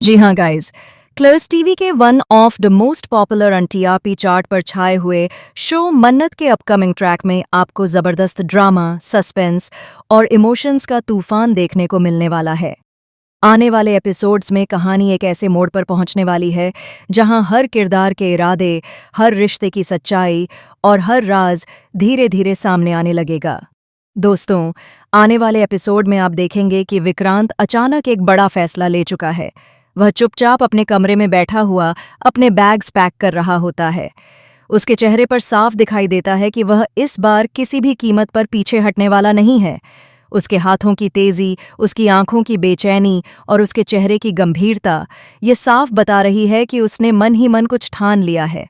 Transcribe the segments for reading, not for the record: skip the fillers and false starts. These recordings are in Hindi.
जी हाँ गाइस, क्लर्स टीवी के one of the most popular on TRP chart पर छाए हुए शो मन्नत के अपकमिंग ट्रैक में आपको जबरदस्त ड्रामा, सस्पेंस और इमोशंस का तूफान देखने को मिलने वाला है। आने वाले एपिसोड्स में कहानी एक ऐसे मोड़ पर पहुंचने वाली है जहां हर किरदार के इरादे, हर रिश्ते की सच्चाई और हर राज धीरे धीरे सामने आने लगेगा। दोस्तों, आने वाले एपिसोड में आप देखेंगे कि विक्रांत अचानक एक बड़ा फैसला ले चुका है। वह चुपचाप अपने कमरे में बैठा हुआ अपने बैग्स पैक कर रहा होता है। उसके चेहरे पर साफ दिखाई देता है कि वह इस बार किसी भी कीमत पर पीछे हटने वाला नहीं है। उसके हाथों की तेजी, उसकी आंखों की बेचैनी और उसके चेहरे की गंभीरता ये साफ बता रही है कि उसने मन ही मन कुछ ठान लिया है।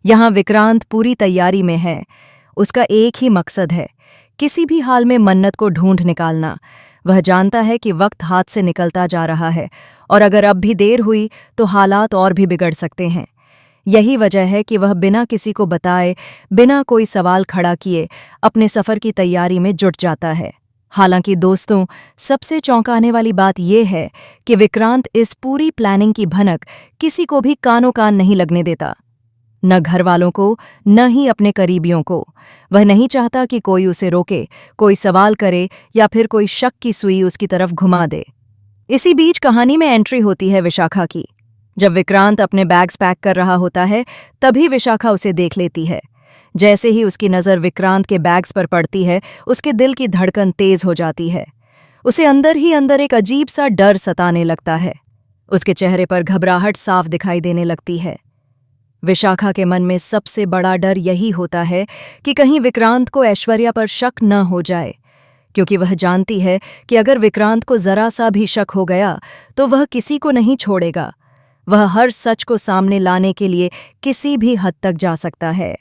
यहाँ विक्रांत पूरी तैयारी में है। उसका एक ही मकसद है, किसी भी हाल में मन्नत को ढूंढ निकालना। वह जानता है कि वक्त हाथ से निकलता जा रहा है और अगर अब भी देर हुई तो हालात और भी बिगड़ सकते हैं। यही वजह है कि वह बिना किसी को बताए, बिना कोई सवाल खड़ा किए अपने सफ़र की तैयारी में जुट जाता है। हालांकि दोस्तों, सबसे चौंकाने वाली बात यह है कि विक्रांत इस पूरी प्लानिंग की भनक किसी को भी कानो कान नहीं लगने देता। न घर वालों को, न ही अपने करीबियों को। वह नहीं चाहता कि कोई उसे रोके, कोई सवाल करे या फिर कोई शक की सुई उसकी तरफ घुमा दे। इसी बीच कहानी में एंट्री होती है विशाखा की। जब विक्रांत अपने बैग्स पैक कर रहा होता है, तभी विशाखा उसे देख लेती है। जैसे ही उसकी नज़र विक्रांत के बैग्स पर पड़ती है, उसके दिल की धड़कन तेज हो जाती है। उसे अंदर ही अंदर एक अजीब सा डर सताने लगता है। उसके चेहरे पर घबराहट साफ दिखाई देने लगती है। विशाखा के मन में सबसे बड़ा डर यही होता है कि कहीं विक्रांत को ऐश्वर्या पर शक न हो जाए, क्योंकि वह जानती है कि अगर विक्रांत को जरा सा भी शक हो गया तो वह किसी को नहीं छोड़ेगा। वह हर सच को सामने लाने के लिए किसी भी हद तक जा सकता है।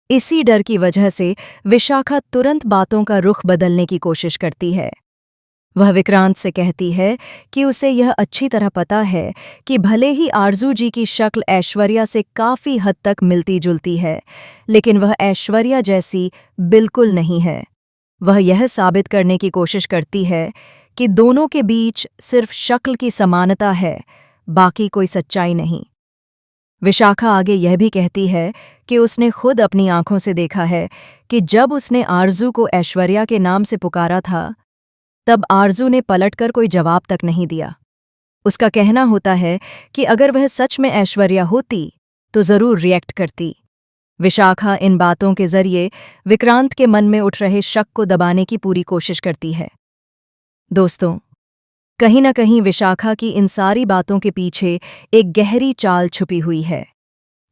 इसी डर की वजह से विशाखा तुरंत बातों का रुख बदलने की कोशिश करती है। वह विक्रांत से कहती है कि उसे यह अच्छी तरह पता है कि भले ही आरजू जी की शक्ल ऐश्वर्या से काफ़ी हद तक मिलती जुलती है, लेकिन वह ऐश्वर्या जैसी बिल्कुल नहीं है। वह यह साबित करने की कोशिश करती है कि दोनों के बीच सिर्फ शक्ल की समानता है, बाकी कोई सच्चाई नहीं। विशाखा आगे यह भी कहती है कि उसने खुद अपनी आंखों से देखा है कि जब उसने आरजू को ऐश्वर्या के नाम से पुकारा था, तब आरजू ने पलटकर कोई जवाब तक नहीं दिया। उसका कहना होता है कि अगर वह सच में ऐश्वर्या होती तो जरूर रिएक्ट करती। विशाखा इन बातों के जरिए विक्रांत के मन में उठ रहे शक को दबाने की पूरी कोशिश करती है। दोस्तों, कहीं न कहीं विशाखा की इन सारी बातों के पीछे एक गहरी चाल छुपी हुई है।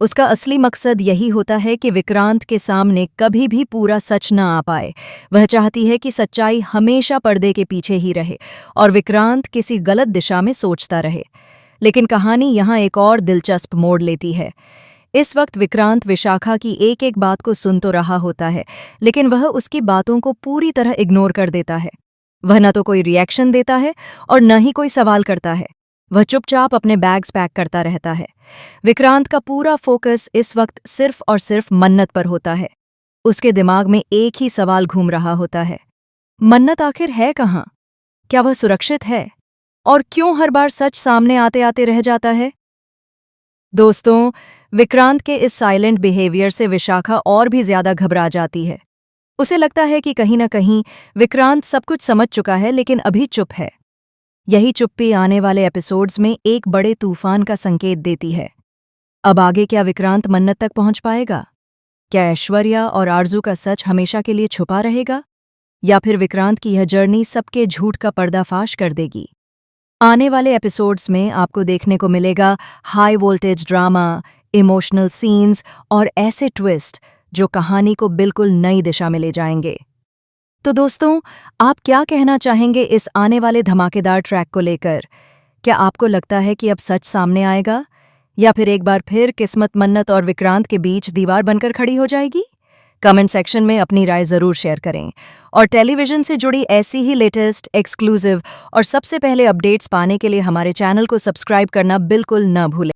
उसका असली मकसद यही होता है कि विक्रांत के सामने कभी भी पूरा सच न आ पाए। वह चाहती है कि सच्चाई हमेशा पर्दे के पीछे ही रहे और विक्रांत किसी गलत दिशा में सोचता रहे। लेकिन कहानी यहाँ एक और दिलचस्प मोड़ लेती है। इस वक्त विक्रांत विशाखा की एक एक बात को सुन तो रहा होता है, लेकिन वह उसकी बातों को पूरी तरह इग्नोर कर देता है। वह न तो कोई रिएक्शन देता है और न ही कोई सवाल करता है। वह चुपचाप अपने बैग्स पैक करता रहता है। विक्रांत का पूरा फोकस इस वक्त सिर्फ और सिर्फ मन्नत पर होता है। उसके दिमाग में एक ही सवाल घूम रहा होता है, मन्नत आखिर है कहाँ? क्या वह सुरक्षित है? और क्यों हर बार सच सामने आते आते रह जाता है? दोस्तों, विक्रांत के इस साइलेंट बिहेवियर से विशाखा और भी ज्यादा घबरा जाती है। उसे लगता है कि कहीं न कहीं विक्रांत सब कुछ समझ चुका है, लेकिन अभी चुप है। यही चुप्पी आने वाले एपिसोड्स में एक बड़े तूफान का संकेत देती है। अब आगे क्या विक्रांत मन्नत तक पहुंच पाएगा? क्या ऐश्वर्या और आरजू का सच हमेशा के लिए छुपा रहेगा? या फिर विक्रांत की यह जर्नी सबके झूठ का पर्दाफाश कर देगी? आने वाले एपिसोड्स में आपको देखने को मिलेगा high voltage drama, emotional scenes और ऐसे ट्विस्ट जो कहानी को बिल्कुल नई दिशा में ले जाएंगे। तो दोस्तों, आप क्या कहना चाहेंगे इस आने वाले धमाकेदार ट्रैक को लेकर? क्या आपको लगता है कि अब सच सामने आएगा, या फिर एक बार फिर किस्मत मन्नत और विक्रांत के बीच दीवार बनकर खड़ी हो जाएगी? कमेंट सेक्शन में अपनी राय जरूर शेयर करें और टेलीविजन से जुड़ी ऐसी ही लेटेस्ट, एक्सक्लूसिव और सबसे पहले अपडेट्स पाने के लिए हमारे चैनल को सब्सक्राइब करना बिल्कुल न भूलें।